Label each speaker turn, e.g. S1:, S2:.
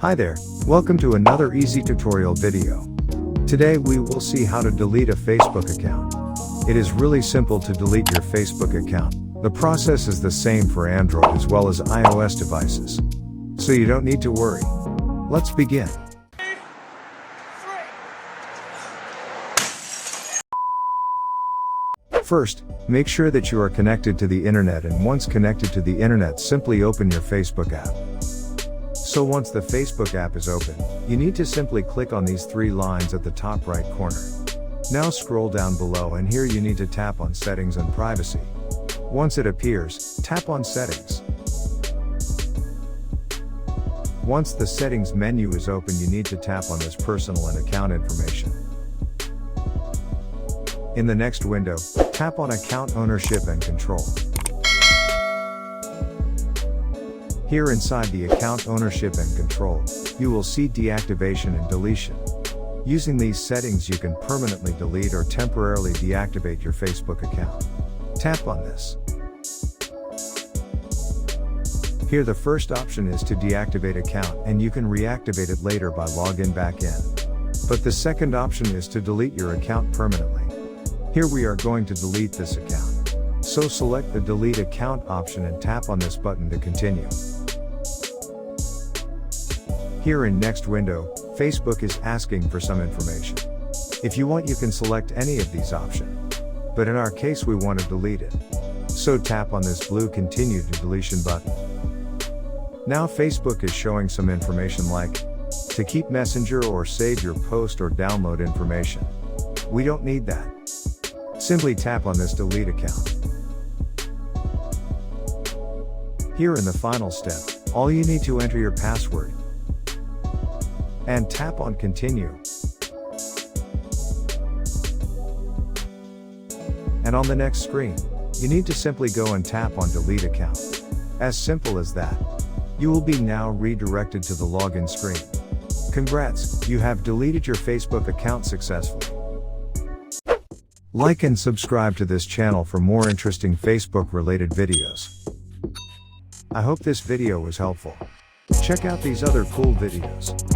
S1: Hi there, welcome to another easy tutorial video. Today we will see how to delete a Facebook account. It is really simple to delete your Facebook account. The process is the same for Android as well as iOS devices. So you don't need to worry. Let's begin. First, make sure that you are connected to the internet, and once connected to the internet, simply open your Facebook app. So once the Facebook app is open, you need to simply click on these three lines at the top right corner. Now scroll down below, and here you need to tap on Settings and Privacy. Once it appears, tap on Settings. Once the Settings menu is open, you need to tap on this Personal and Account Information. In the next window, tap on Account Ownership and Control. Here inside the Account Ownership and Control, you will see Deactivation and Deletion. Using these settings, you can permanently delete or temporarily deactivate your Facebook account. Tap on this. Here the first option is to deactivate account, and you can reactivate it later by login back in. But the second option is to delete your account permanently. Here we are going to delete this account. So select the Delete Account option and tap on this button to continue. Here in next window, Facebook is asking for some information. If you want, you can select any of these options. But in our case, we want to delete it. So tap on this blue Continue to Deletion button. Now Facebook is showing some information like to keep Messenger or save your post or download information. We don't need that. Simply tap on this Delete Account. Here in the final step, all you need to enter your password and tap on Continue. And on the next screen, you need to simply go and tap on Delete Account. As simple as that. You will be now redirected to the login screen. Congrats, you have deleted your Facebook account successfully. Like and subscribe to this channel for more interesting Facebook related videos. I hope this video was helpful. Check out these other cool videos.